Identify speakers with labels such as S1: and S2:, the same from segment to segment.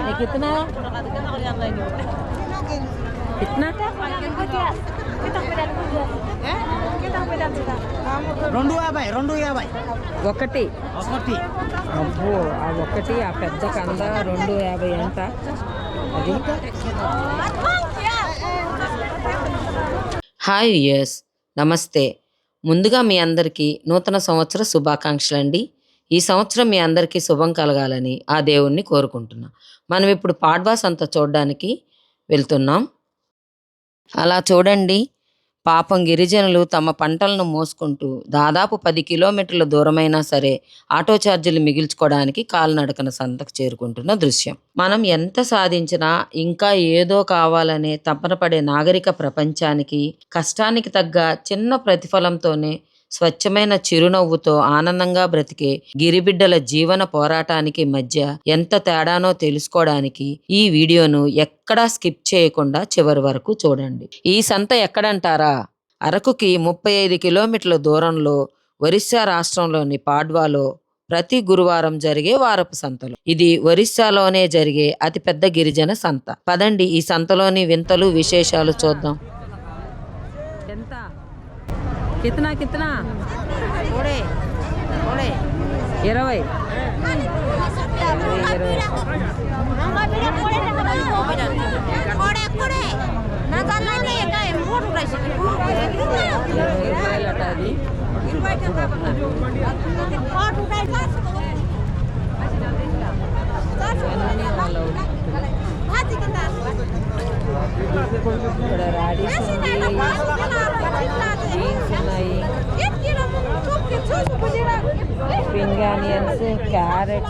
S1: ये कितना है? कितना? ఒకటి అబ్బో ఆ ఒకటి ఆ పెద్ద కంద 250 ఎంత అది.
S2: హాయ్ యస్ నమస్తే. ముందుగా మీ అందరికీ నూతన సంవత్సర శుభాకాంక్షలు అండి. ఈ సంవత్సరం మీ అందరికీ శుభం కలగాలని ఆ దేవుణ్ణి కోరుకుంటున్నా. మనం ఇప్పుడు పాడ్వా సంత చూడడానికి వెళ్తున్నాం. అలా చూడండి, పాపం గిరిజనులు తమ పంటలను మోసుకుంటూ దాదాపు 10 కిలోమీటర్ల దూరమైనా సరే ఆటో ఛార్జీలు మిగిల్చుకోవడానికి కాలినడకన సంతకు చేరుకుంటున్న దృశ్యం. మనం ఎంత సాధించినా ఇంకా ఏదో కావాలనే తపన పడే నాగరిక ప్రపంచానికి కష్టానికి తగ్గ చిన్న ప్రతిఫలంతోనే స్వచ్ఛమైన చిరునవ్వుతో ఆనందంగా బ్రతికే గిరిబిడ్డల జీవన పోరాటానికి మధ్య ఎంత తేడానో తెలుసుకోవడానికి ఈ వీడియోను ఎక్కడా స్కిప్ చేయకుండా చివరి వరకు చూడండి. ఈ సంత ఎక్కడంటారా? అరకుకి 35 కిలోమీటర్ల దూరంలో ఒరిస్సా రాష్ట్రంలోని పాడ్వాలో ప్రతి గురువారం జరిగే వారపు సంతలు. ఇది ఒరిస్సాలోనే జరిగే అతిపెద్ద గిరిజన సంత. పదండి ఈ సంతలోని వింతలు విశేషాలు చూద్దాం.
S1: ఎంత? कितना कितना? 20 రూపాయలట అది. ఇక్కడ రాడీస్ ఉంది, బీన్స్ ఉన్నాయి, స్ప్రింగ్ ఆనియన్స్, క్యారెట్,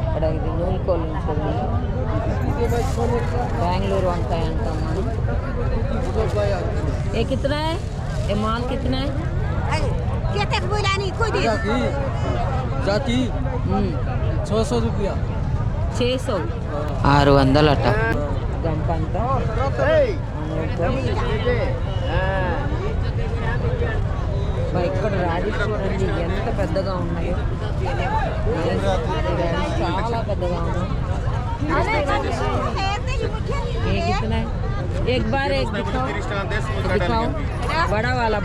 S1: ఇక్కడ ఇది నూలుకోలు ఉంటుంది, బెంగళూరు వంకాయ అంటాం మనం. ఏ కిतना है? ये माल कितना है?
S3: 600 रुपया.
S1: 600.
S2: 600 అట.
S1: గంప అంతా ఇక్కడ రాడీస్ చూడండి ఎంత పెద్దగా ఉన్నాయో, చాలా పెద్దగా ఉన్నాయి. ये कितना है? एक बार एक दिखाओ. बड़ा वाला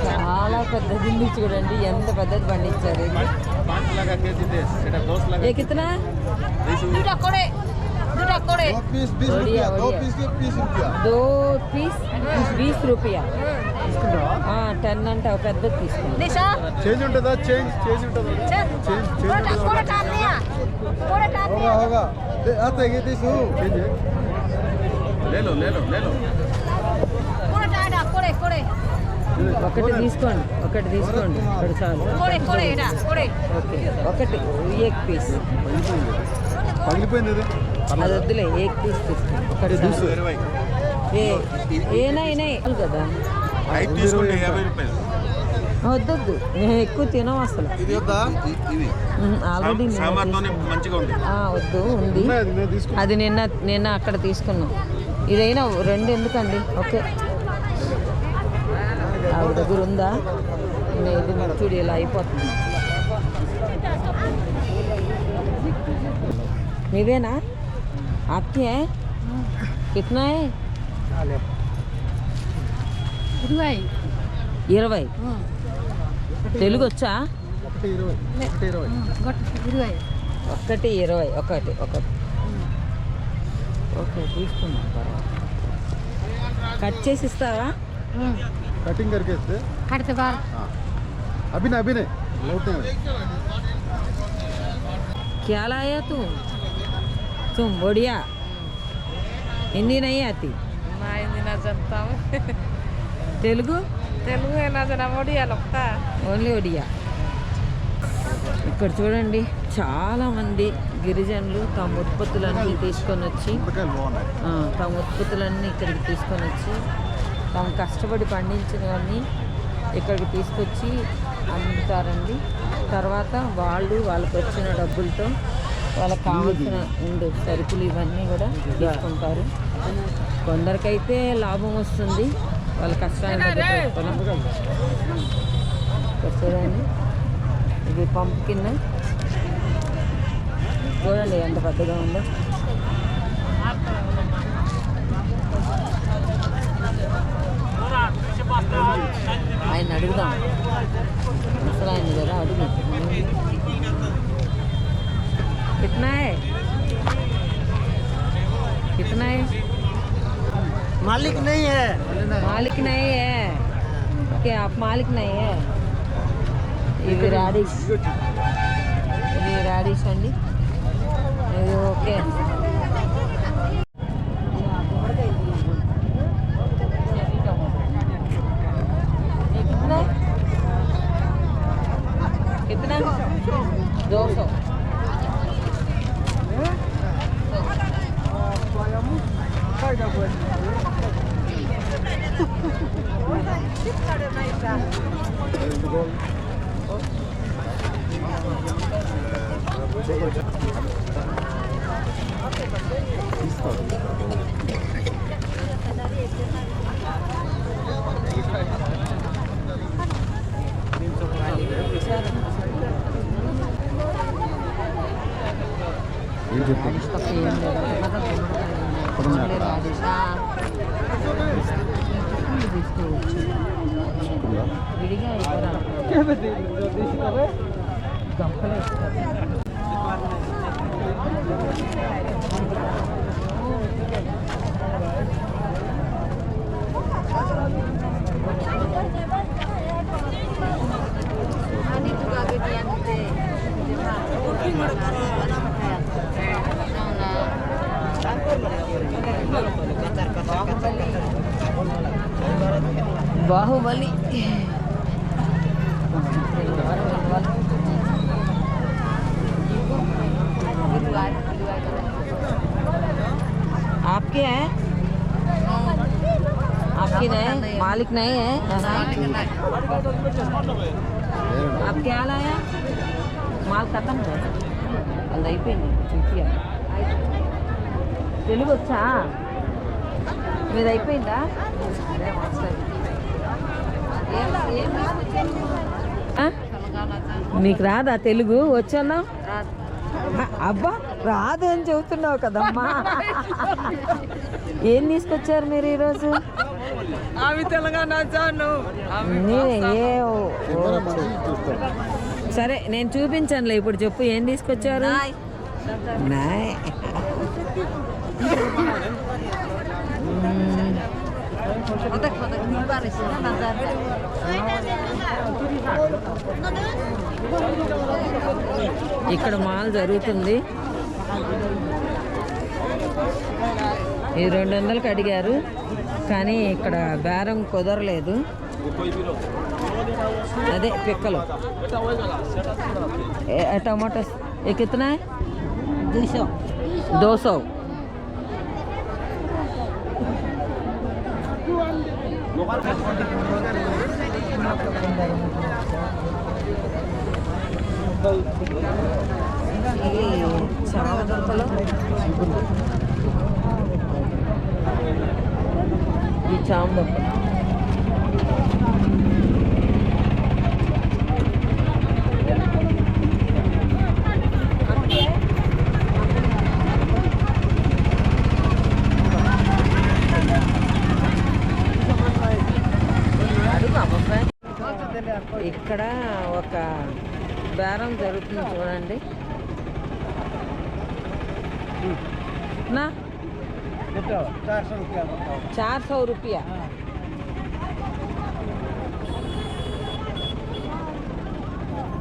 S1: చాలా పెద్దది చూడండి, ఎంత పెద్దది పండించారు. ये कितना है? 2 पीस 20 रुपया. 10 అంటే ఒక పెద్దది తీసుకుంటాం.
S3: చేంజ్ ఉంటుందా? చేంజ్ ఉంటుందా?
S1: ఒకటి తీసుకోండి ఇక్కడ చాలు. ఓకే, ఒకటి ఏక్ పీస్
S3: పగిలిపోయింది.
S1: అది వద్దులే, ఏక్ పీస్ తీసుకోండి ఒకటి ఏనైనా కదా. వద్దొద్దు, మేము ఎక్కువ తినం అసలు. ఆల్రెడీ వద్దు ఉంది, అది నిన్న అక్కడ తీసుకున్నాం. ఇదైనా 2 ఎందుకండి? ఓకే, ఆవిడ దగ్గర ఉందా? ఇది చూడు ఇలా అయిపోతుంది. నీవేనా? आपकी है? कितना है? 20. తెలుగు వచ్చా? 120. ఒకటి ఓకే, తీసుకున్నాం. కట్ చేసి ఇస్తావా?
S3: कटिंग करके इससे
S4: काटते बार
S3: अभी नहीं लौटने में.
S1: क्या लाया तुम बढ़िया? हिंदी नहीं आती?
S4: ना हिंदी ना जानता हूँ.
S1: తెలుగు
S4: తెలుగు ఎలా ఒడియాలు ఒక్క
S1: ఓన్లీ ఒడియా. ఇక్కడ చూడండి చాలామంది గిరిజనులు తమ ఉత్పత్తులన్నీ తీసుకొని వచ్చి
S3: మిరపకాయలు బాగున్నాయి.
S1: తమ ఉత్పత్తులన్నీ ఇక్కడికి తీసుకొని వచ్చి తాము కష్టపడి పండించినవన్నీ ఇక్కడికి తీసుకొచ్చి అమ్ముతారండి. తర్వాత వాళ్ళకి వచ్చిన డబ్బులతో వాళ్ళకి కావాల్సిన సరుకులు ఇవన్నీ కూడా తీసుకుంటారు. కొందరికైతే లాభం వస్తుంది వాళ్ళ కష్టాన్ని తగ్గ. చూడండి ఇది పంప్కిన్ చూడండి ఎంత పెద్దగా ఉందో. ఆయన అడుగుదాం, అసలు ఆయన కదా అడుగు. कितना है? कितना है?
S5: मालिक नहीं है।
S1: मालिक नहीं है क्या? आप मालिक नहीं है? ఇది రాడిష్, ఇది రాడిష్ అండి. ఇది ఓకే. कितना? 200.
S3: ఏం చెప్పండి?
S1: తీసుకోవచ్చు విడిగా గంపలే ఇస్తారు. बाहुबली आपके हैं? आपकी नहीं? मालिक नहीं है? आप क्या लाया? माल खत्म है అది అయిపోయింది. చూపియా తెలుగు వచ్చా? మీది అయిపోయిందా? నీకు రాదా తెలుగు? వచ్చాను. అబ్బా రాదు అని చెబుతున్నావు కదమ్మా. ఏం తీసుకొచ్చారు మీరు ఈరోజు? సరే నేను చూపించానులే, ఇప్పుడు చెప్పు ఏం తీసుకొచ్చారు? నాయ్ ఇక్కడ మాల్ జరుగుతుంది. ఇది 200కి అడిగారు కానీ ఇక్కడ బేరం కుదరలేదు. అదే పిక్కలు. టమాటో కిतना है? 200. చాలా దుంపలు. ఈ చామదుంప ఇక్కడ ఒక బేరం జరుగుతుంది చూడండి. ना 400 रुपया.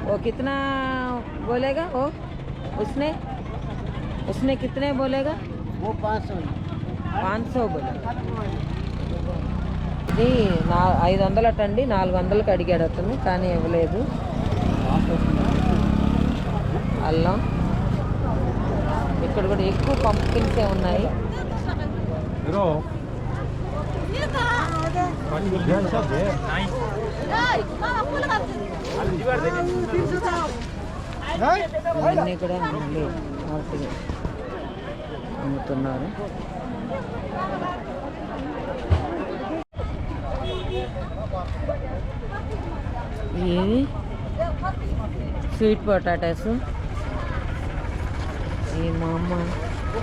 S1: वो कितना बोलेगा? वो उसने कितने बोलेगा?
S5: वो 500
S1: बोलेगा. ఇది 500 అటండి, 400కి అడిగాడు అతను కానీ ఇవ్వలేదు. అల్లం, ఇక్కడ కూడా ఎక్కువ పంప్కిన్సే ఉన్నాయి. ఇవన్నీ కూడా మళ్ళీ వాటికి అమ్ముతున్నారు. ఇవి స్వీట్ పొటాటోస్ ఈ మా అమ్మ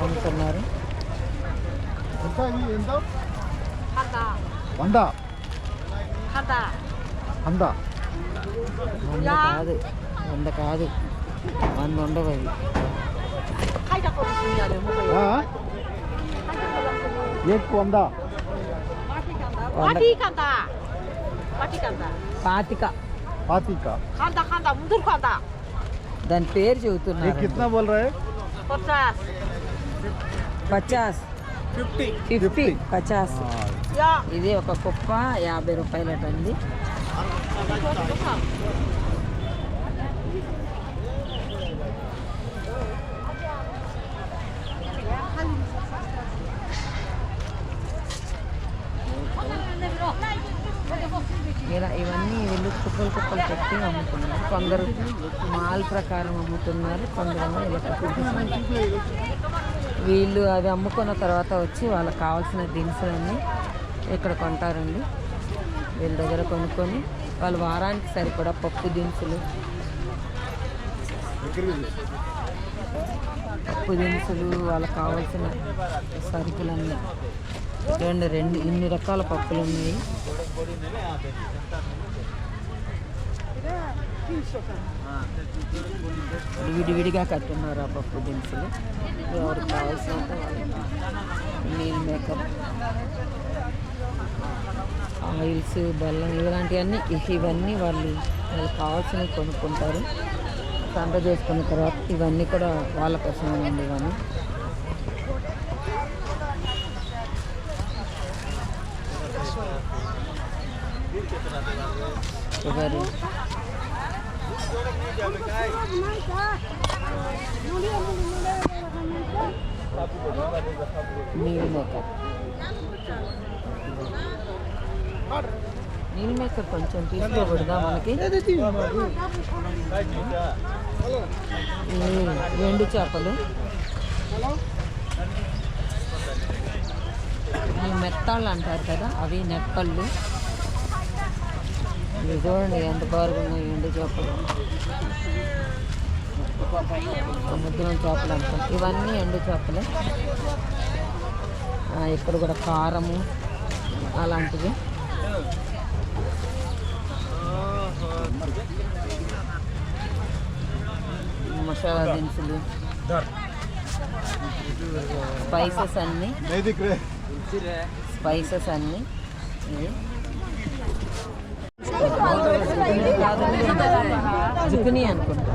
S1: అమ్ముతున్నారు.
S3: వంద
S1: కాదు, 100 కాదు, 100 ఉండవు అవి. పాతిక దాని పేరు చెబుతున్నారు. 50 50. ఇది ఒక కుప్ప 50 రూపాయలటండి. ఇలా ఇవన్నీ వీళ్ళు కుప్పలు పెట్టి అమ్ముతున్నారు. కొందరు మాల్ ప్రకారం అమ్ముతున్నారు, కొందరు ఇలా కుప్పలు. వీళ్ళు అవి అమ్ముకున్న తర్వాత వచ్చి వాళ్ళకి కావాల్సిన దినుసులన్నీ ఇక్కడ కొంటారండి. వీళ్ళ దగ్గర కొనుక్కొని వాళ్ళు వారానికి సరిపడా పప్పు దినుసులు వాళ్ళకి కావాల్సిన సరుకులన్నీ రెండు ఇన్ని రకాల పప్పులు ఉన్నాయి. విడివిడిగా కట్టున్నారు ఆ పప్పు దినుసులు. ఎవరికి కావాల్సినంత మీల్ మేకర్, ఆయిల్స్, బెల్లం ఇలాంటివన్నీ ఇవన్నీ వాళ్ళకి కావాల్సినవి కొనుక్కుంటారు. సంత చేసుకున్న తర్వాత ఇవన్నీ కూడా వాళ్ళ కోసమేనండి. ఇవన్నీ sugar, meal maker. Meal maker కొంచెం తీసుకోకూడదా మనకి? ఎండు చేపలు, మెత్తాళ్ళు అంటారు కదా, అవి నెత్తళ్ళు. ఇవి చూడండి ఎంత బాగున్నాయి ఎండు చేపలు, సముద్రం చేపలు అంటాం. ఇవన్నీ ఎండు చేపలే. ఇక్కడ కూడా కారము అలాంటివి. మసాలా దినుసులు, స్పైసెస్ అన్నీ जुकनी అనుకుంటా.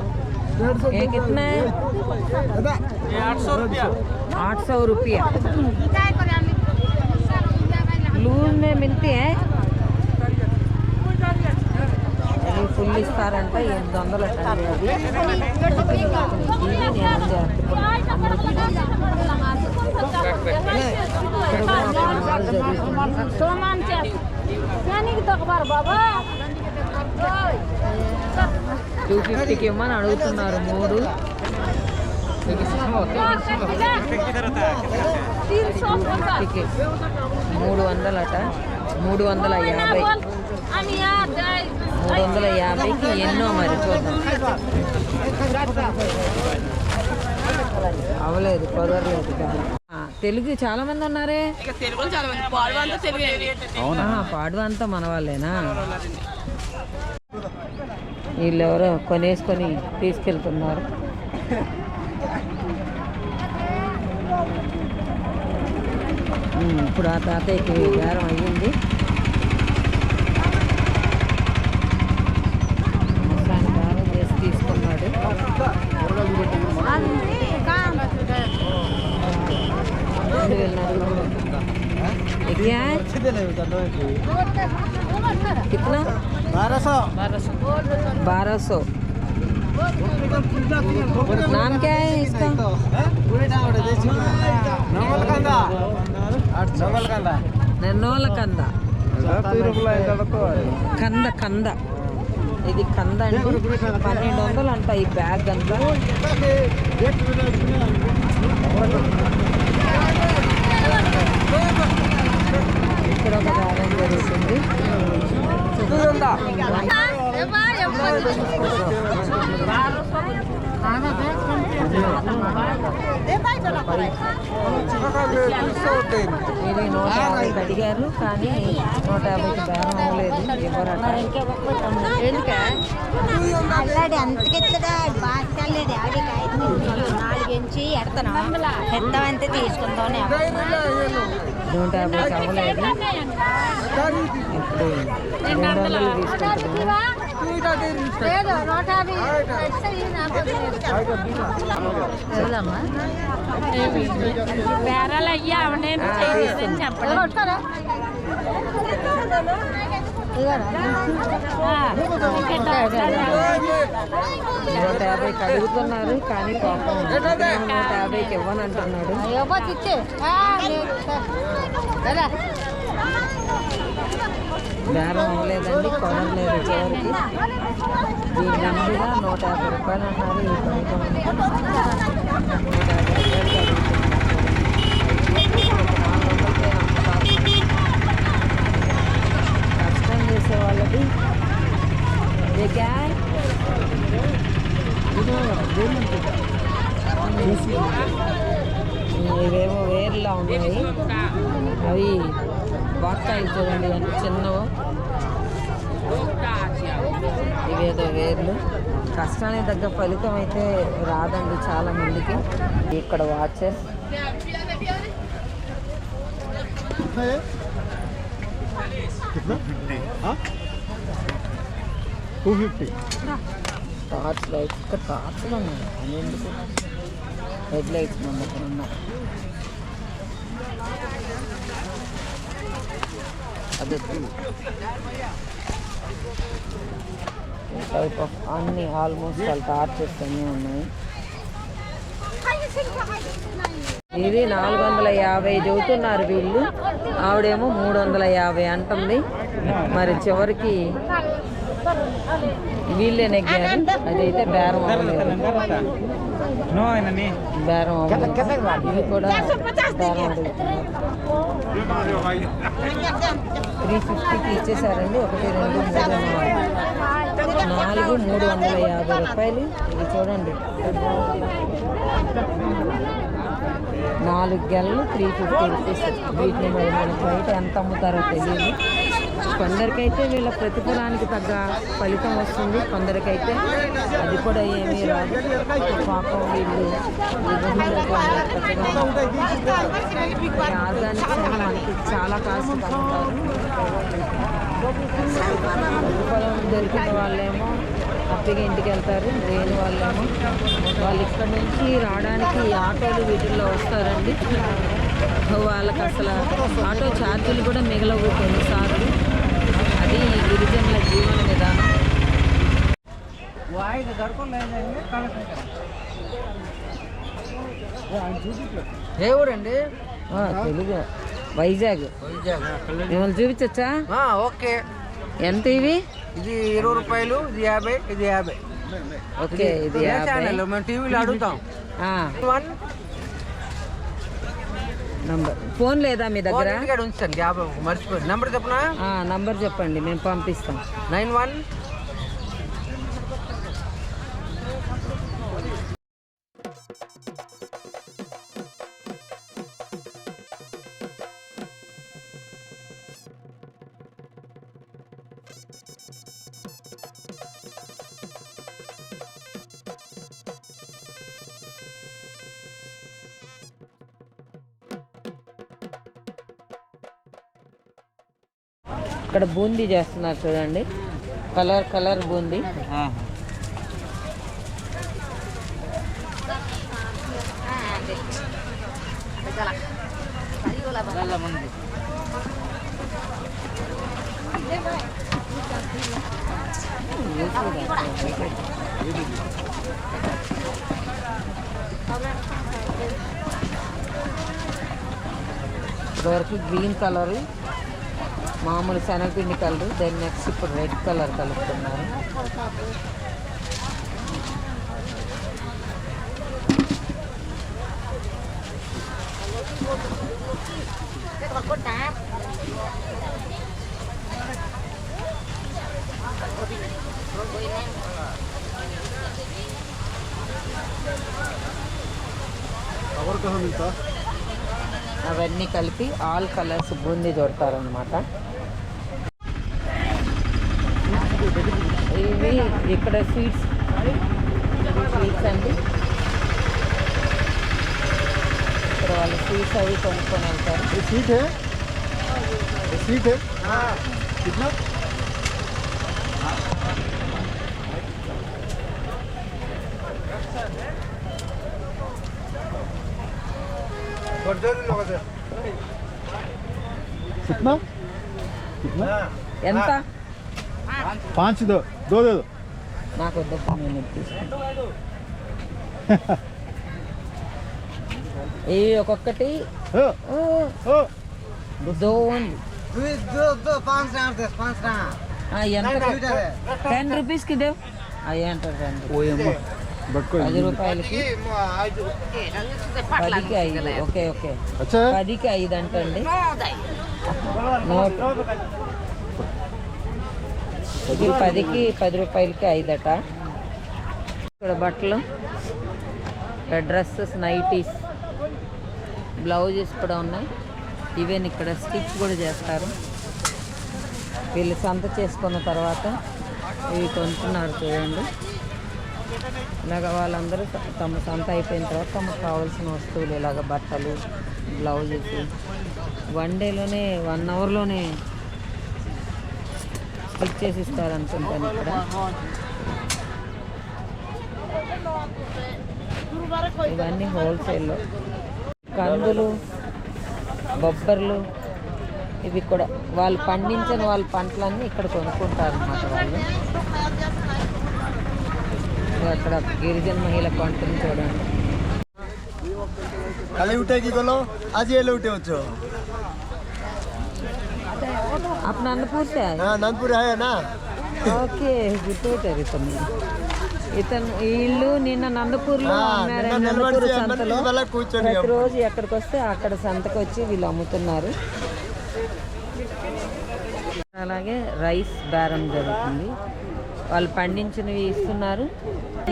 S1: ये कितना है? 800 रुपया। लूज में मिलती है, ఫుల్ ఇస్తారంట. 800 అట్టండి అది. $250కి ఇవ్వమని అడుగుతున్నారు. 3 300 అట. 350కి ఎన్నో మరి చూద్దాం. అవలేదు, కుదరలేదు. తెలుగు చాలా మంది ఉన్నారే. పాడువ అంతా మన వాళ్ళేనా? వీళ్ళెవరో కొనేసుకొని తీసుకెళ్తున్నారు. ఇప్పుడు ఆ తాతయ్యకి బేరం అయ్యింది. బేరం చేసి తీసుకున్నాడు. कितना 1200 नाम क्या है इसका నిర్నోల కంద కంద ఇది కంద అండి 1200 అంట ఈ బ్యాగ్ అంతా ఇక్కడ ఒక బేరం జరుగుతుంది ఇది 150 అడిగారు కానీ 150కి బేరం అవ్వలేదు ఎవరట
S6: అంతకెత్తడా బాగా నాలుగు ఇంచి ఎడతాను పెద్దవంతే తీసుకుందాం
S1: 150కి అవ్వలేదు ఇప్పుడు 200 తీసుకుంటున్నాం
S4: బేరాలు అయ్యా నేను చెప్పండి
S1: 150కి అడుగుతున్నారు కానీ పాపం 150కి ఇవ్వని అంటున్నాడు బేరం అవ్వలేదండి కొనలేదు చివరికి దీని ముందుగా 150 రూపాయలు అన్నారు ఈ పనికి 150 కష్టం చేసే వాళ్ళది ఇవేమో వేర్లా ఉన్నాయి అవి బాక్కాయలు చూడండి అంటే చిన్నవో ఇవేదో వేర్లు కష్టానికి తగ్గ ఫలితం అయితే రాదండి చాలా మందికి ఇక్కడ వాచెస్ టార్చ్ లైట్స్ ఇక్కడ టార్చ్లు ఉన్నాయి ఎందుకు హెడ్ లైట్స్ నమ్మకం ఉన్నాయి అదే టైప్ ఆఫ్ అన్ని ఆల్మోస్ట్ వాళ్ళ టార్చెస్ అన్నీ ఉన్నాయి ఇది 450 చెబుతున్నారు వీళ్ళు ఆవిడేమో 350 అంటుంది మరి చివరికి వీళ్ళే నెగ్గారు అదైతే బేరం అవ్వలేదు బేరం అవ్వలేదు ఇది కూడా బేరం అడుగుతున్నారు 350కి ఇచ్చేసారండి 1 2 3 4 350 రూపాయలు ఇది చూడండి 4 గెలలు 350 రూపీస్ వీటిని మరి మనకు బయట ఎంత అమ్ముతారో తెలియదు కొందరికైతే వీళ్ళ ప్రతిఫలానికి తగ్గ ఫలితం వస్తుంది కొందరికైతే అది కూడా ఏమీ రాదు పాపం వీళ్ళు ఆర్గానిక్స్ అని మనకి చాలా కాస్ట్ అమ్ముతారు ప్రతిఫలం దొరికిన వాళ్ళేమో హ్యాపీగా ఇంటికి వెళ్తారు లేని వాళ్ళేమో వాళ్ళు ఇక్కడ నుంచి రావడానికి ఆటోలు వీటిల్లో వస్తారండి వాళ్ళకి అసలు ఆటో ఛార్జీలు కూడా మిగలవు కొన్నిసార్లు అది ఈ గిరిజనుల జీవన విధానం
S5: ఏ ఊరండి
S1: తెలుగు వైజాగ్ మిమ్మల్ని చూపించచ్చా
S5: ఓకే
S1: ఎంత ఇవి
S5: ఇది 20 రూపాయలు ఇది 50 ఇది 50
S1: ఓకే ఇది 50
S5: మేము టీవీలో అడుగుతాం
S1: నంబర్ ఫోన్ లేదా మీ దగ్గర
S5: ఉంచండి 50 మర్చిపోయింది నంబర్ చెప్పనా
S1: నంబర్ చెప్పండి మేము పంపిస్తాం
S5: 91
S1: ఇక్కడ బూందీ చేస్తున్నారు చూడండి కలర్ బూందీ ఇప్పటివరకు గ్రీన్ కలరు, మామూలు శనగపిండి కలరు, దాని నెక్స్ట్ ఇప్పుడు రెడ్ కలర్ కలుపుతున్నారు.
S3: కవర్ కహా మిల్తా?
S1: అవన్నీ కలిపి ఆల్ కలర్స్ బూందీ చూడతారనమాట. ఇవి ఇక్కడ స్వీట్స్ అండి. ఇక్కడ వాళ్ళు స్వీట్స్ అవి కొనుక్కొని వెళ్తారు.
S3: స్వీట్ స్వీట్ కిतना? कितना कितना?
S1: ఎంత?
S3: 5 दो दो दे दो.
S1: నాకు వద్దు, నేను తీసుకుంటాను. ఇవి ఒక్కొక్కటి
S3: ओ ओ
S1: దోన్
S5: दो 5 ग्राम दे 5 ग्राम
S1: ఎంత? 10 రూపీస్కి దేవు అవి అంటారు. 10
S3: ఓయమ్మ బట్కో
S1: 10 రూపాయలకి 10కి 5. ఓకే ఓకే,
S3: అచ్చా
S1: 10కి 5 అంటండి. నోట్ ఇది 10కి 10 రూపాయలకి 5 అట. ఇక్కడ బట్టలు, డ్రెస్సెస్, నైటీస్, బ్లౌజెస్ కూడా ఉన్నాయి. ఈవెన్ ఇక్కడ స్టిచ్ కూడా చేస్తారు. వీళ్ళు సంత చేసుకున్న తర్వాత ఇవి కొంటున్నారు చూడండి. ఇలాగ వాళ్ళందరూ తమ సంత అయిపోయిన తర్వాత తమకు కావాల్సిన వస్తువులు ఇలాగ బట్టలు, బ్లౌజెస్ 1 డేలోనే 1 అవర్లోనే స్టిచ్ చేసి ఇస్తారు అనుకుంటాను. ఇక్కడ ఇవన్నీ హోల్సేల్లో. కందులు, బొబ్బర్లు ఇవి కూడా వాళ్ళు పండించిన వాళ్ళ పంటలన్నీ ఇక్కడ కొనుక్కుంటారు అన్నమాట వాళ్ళు. అక్కడ గిరిజన మహిళ కొంటుంది చూడండి.
S3: खाली उठेगी बोलो आज ये उठे हो
S1: आप नंदपुर से आए?
S3: हाँ नंदपुर है ना.
S1: ఓకే, గుర్తుపెట్టారు ఇతను ఇల్లు నిన్న నందపూర్లో అమ్మారు. నందపూర్ సంతలో ప్రతిరోజు ఎక్కడికి వస్తే అక్కడ సంతకు వచ్చి వీళ్ళు అమ్ముతున్నారు. అలాగే రైస్ బేరం జరుగుతుంది. వాళ్ళు పండించినవి ఇస్తున్నారు.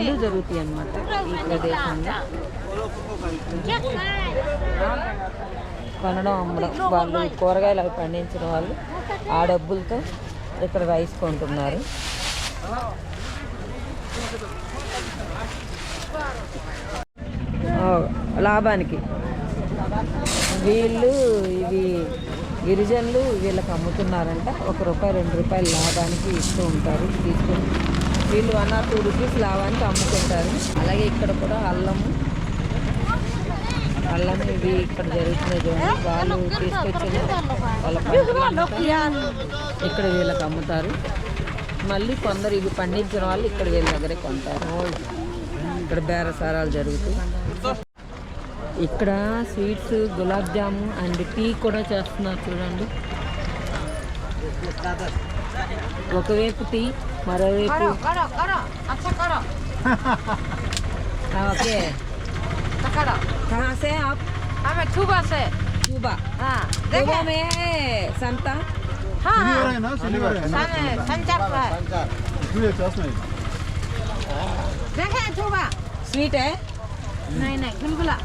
S1: ఇల్లు జరుగుతాయి అన్నమాట ఈ ప్రదేశంలో. కొనడం, అమ్మడం. వాళ్ళు కూరగాయలు అవి పండించిన వాళ్ళు ఆ డబ్బులతో ఇక్కడ రైస్ కొంటున్నారు. లాభానికి వీళ్ళు ఇవి గిరిజనులు వీళ్ళకి అమ్ముతున్నారంట. 1 రూపాయి 2 రూపాయలు లాభానికి ఇస్తూ ఉంటారు. తీసుకొని వీళ్ళు 1 or 2 రూపీస్ లాభానికి అమ్ముకుంటారు. అలాగే ఇక్కడ కూడా అల్లం ఇవి ఇక్కడ జరుగుతున్నాయి చూడండి. వాళ్ళు తీసుకొచ్చిన వాళ్ళ పంటలు ఇక్కడ వీళ్ళకి అమ్ముతారు. మళ్ళీ కొందరు ఇవి పండించిన వాళ్ళు ఇక్కడ వీళ్ళ దగ్గరే కొంటారు. ఇక్కడ బేరసారాలు జరుగుతాయి. ఇక్కడ sweets, gulab jamun and tea కూడా చేస్తున్నారు చూడండి. ఒకవైపు టీ, మరోవైపు ఓకే. कहाँ से आप?
S4: हमें ठुबा से।
S1: ट्यूबा?
S4: हाँ
S1: ट्यूबा में संता?
S4: हाँ
S3: शनिवार है ना शनिवार है ना.
S4: संचार पर
S3: इसलिए चास नहीं.
S4: देखे ठुबा।
S1: स्वीट है?
S4: नहीं नहीं गुलगुला।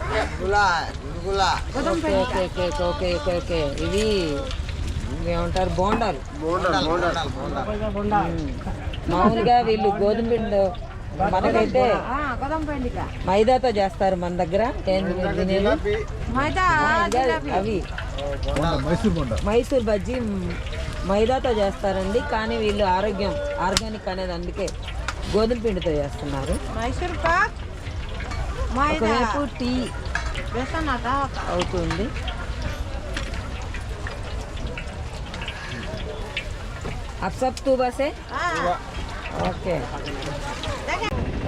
S1: Okay okay okay okay okay okay. ఇవి ఏమంటారు, బోండాలు. మామూలుగా వీళ్ళు గోధుమ పిండి, మనకైతే
S4: गोदाम पेंडी का
S1: మైదాతో చేస్తారు మన దగ్గర.
S4: मैदा
S1: అవి
S3: मैसूर बोंडा.
S1: మైసూర్ బజ్జీ మైదాతో చేస్తారండి. కానీ వీళ్ళు ఆర్గానిక్ అనేది అందుకే గోధుమ పిండితో చేస్తున్నారు.
S4: मैसूर पाक मैदा
S1: ఒకవైపు టీ
S4: बेसन आता
S1: అవుతుంది. आप सब तूबा से?
S4: हाँ
S1: ఓకే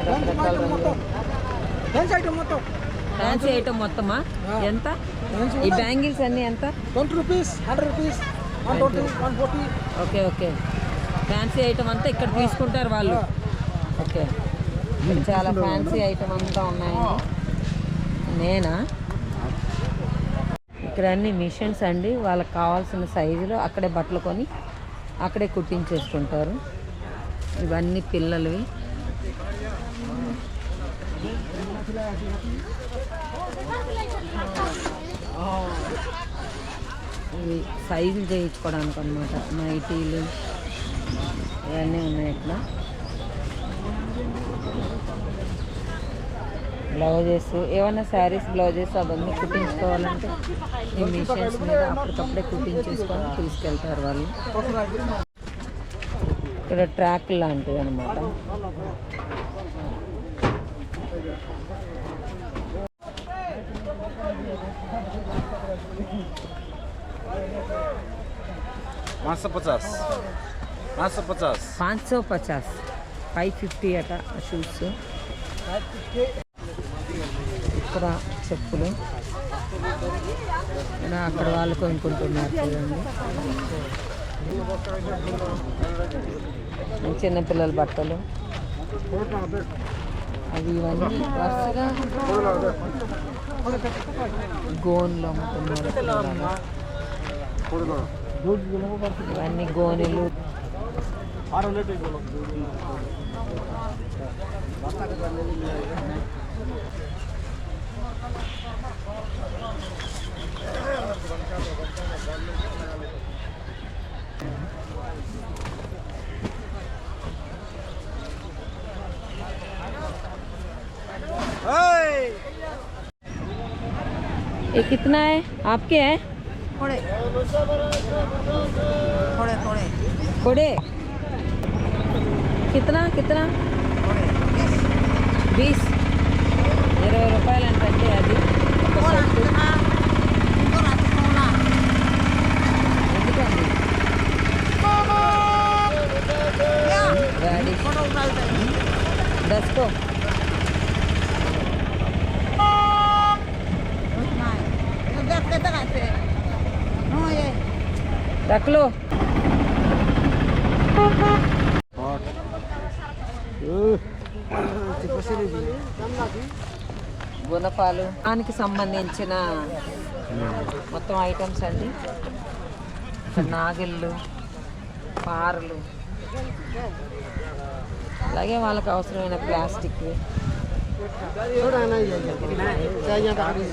S1: రకరకాల రంగులు. ఫ్యాన్సీ ఐటమ్ మొత్తమా ఎంత? ఈ బ్యాంగిల్స్ అన్నీ ఎంత?
S5: 20 rupees, 100 rupees, 120, 140.
S1: Okay okay fancy item అంతా ఇక్కడ తీసుకుంటారు వాళ్ళు. ఓకే ఇక్కడ చాలా ఫ్యాన్సీ ఐటమ్ అంతా ఉన్నాయండి. నేనా ఇక్కడ అన్ని మిషన్స్ అండి. వాళ్ళకి కావాల్సిన సైజులో అక్కడే బట్టలు కొని అక్కడే కుట్టించేసుకుంటారు. ఇవన్నీ పిల్లలవి. ఇవి సైజులు చేయించుకోవడానికి అనమాట. నైటీలు ఇవన్నీ ఉన్నాయి ఇక్కడ. బ్లౌజెస్ ఏమన్నా శారీస్ బ్లౌజెస్ అవన్నీ కుట్టించుకోవాలంటే ఈ మిషన్స్ మీద అప్పటికప్పుడే కుట్టించేసుకొని తీసుకెళ్తారు వాళ్ళు. ఇక్కడ ట్రాక్ లాంటివి అనమాట.
S3: मासा 50
S1: 550 550 అట షూస్. ఇక్కడ చెప్పులు అక్కడ వాళ్ళు కొనుక్కుంటున్నారు చూడండి. చిన్నపిల్లల బట్టలు అవి ఇవన్నీ వరుసగా గోన్లు అమ్ముతున్నారు. ఇవన్నీ గోనెలు. ये कितना है? आपके हैं?
S4: थोड़े थोड़े थोड़े
S1: थोड़े कितना कितना? 20 20 రూపాయలు అంటే అది ఒక సెట్. ఎందుకండి गाड़ी 10 को रख लो. గుణపాలు దానికి సంబంధించిన మొత్తం ఐటమ్స్ అండి. నాగిళ్ళు, పారలు, అలాగే వాళ్ళకి అవసరమైన ప్లాస్టిక్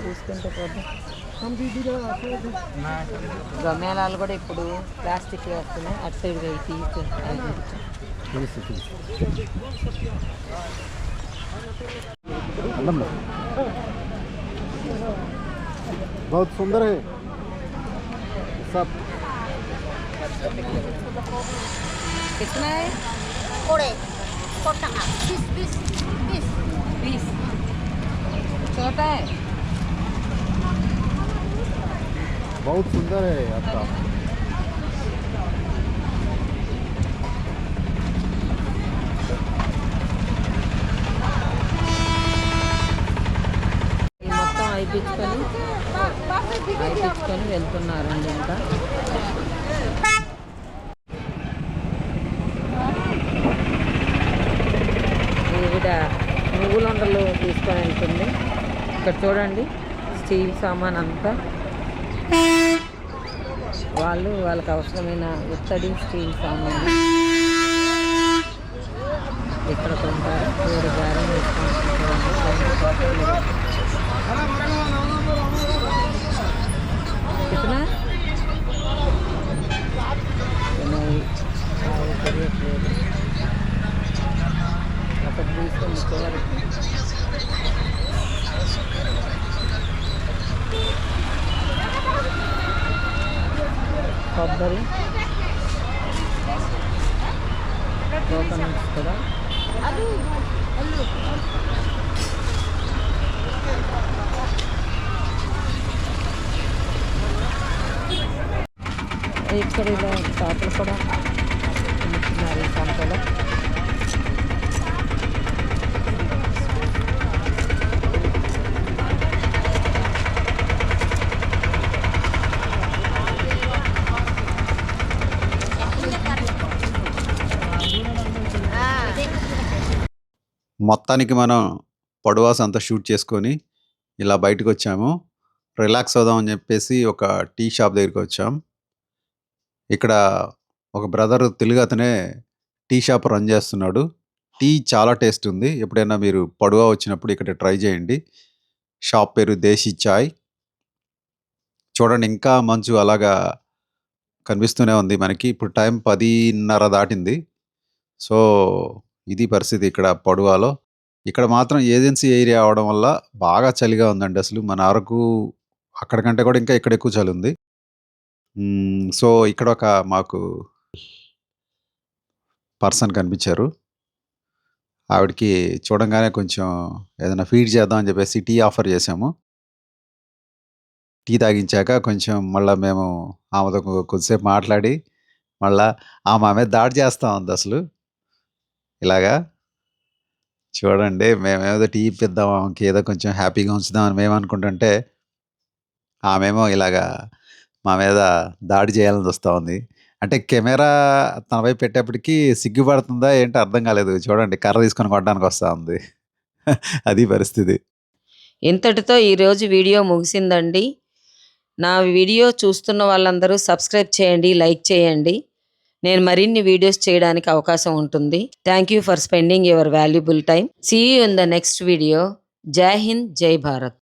S1: చూసుకుంటే పోతే. గమ్యాలాలు కూడా ఇప్పుడు ప్లాస్టిక్ వస్తున్నాయి. అటు సైడ్
S3: बहुत सुंदर है सब.
S1: कितना है?
S6: थोड़े छोटा 20
S1: 20 छोटा है.
S3: बहुत सुंदर है आपका.
S1: మొత్తం అయిపించుకొని వెళ్తున్నారండి. ఇంకా ఈవిడ నువ్వులుండలు తీసుకొని వెళ్తుంది. ఇక్కడ చూడండి స్టీల్ సామాన్ అంతా వాళ్ళకి అవసరమైన ఇత్తడి స్టీల్ సామాన్ ఇక్కడ కొంటారు. వేరే గారం कितना కొబ్బరి, కోకోనట్స్ కూడా. ఇక్కడ ఇలా చేపలు కూడా అమ్ముతున్నారు ఈ సంతలో.
S7: మొత్తానికి మనం పడువాస్ అంతా షూట్ చేసుకొని ఇలా బయటకు వచ్చాము. రిలాక్స్ అవుదామని చెప్పేసి ఒక టీ షాప్ దగ్గరికి వచ్చాం. ఇక్కడ ఒక బ్రదర్ తెలుగు అతనే టీ షాప్ రన్ చేస్తున్నాడు. టీ చాలా టేస్ట్ ఉంది. ఎప్పుడైనా మీరు పడువా వచ్చినప్పుడు ఇక్కడ ట్రై చేయండి. షాప్ పేరు దేశీ చాయ్. చూడండి ఇంకా మంచు అలాగా కనిపిస్తూనే ఉంది మనకి. ఇప్పుడు టైం 10:30 దాటింది. సో ఇది పరిస్థితి ఇక్కడ పడువాలో. ఇక్కడ మాత్రం ఏజెన్సీ ఏరియా అవడం వల్ల బాగా చలిగా ఉందండి అసలు. మన అరకు అక్కడ కంటే కూడా ఇంకా ఇక్కడ ఎక్కువ చలి ఉంది. సో ఇక్కడ ఒక మాకు పర్సన్ కనిపించారు. ఆవిడకి చూడంగానే కొంచెం ఏదైనా ఫీడ్ చేద్దాం అని చెప్పేసి టీ ఆఫర్ చేసాము. టీ తాగించాక కొంచెం మళ్ళీ మేము ఆమెతో కొద్దిసేపు మాట్లాడి మళ్ళా ఆమె మీద దాడి చేస్తూ ఉంది అసలు. ఇలాగా చూడండి మేమేదో టీ ఇప్పిద్దాం ఆమెకి, ఏదో కొంచెం హ్యాపీగా ఉంచుదామని మేము అనుకుంటుంటే ఆమెమో ఇలాగా మా మీద దాడి చేయాలని వస్తూ ఉంది. అంటే కెమెరా తన వైపు పెట్టేప్పటికి సిగ్గుపడుతుందా ఏంటో అర్థం కాలేదు. చూడండి కర్ర తీసుకొని కొట్టడానికి వస్తూ ఉంది. అది పరిస్థితి.
S2: ఇంతటితో ఈరోజు వీడియో ముగిసిందండి. నా వీడియో చూస్తున్న వాళ్ళందరూ సబ్స్క్రైబ్ చేయండి, లైక్ చేయండి. నేను మరిన్ని వీడియోస్ చేయడానికి అవకాశం ఉంటుంది. Thank you for spending your valuable time. See you in the next video. Jai Hind, జై భారత్.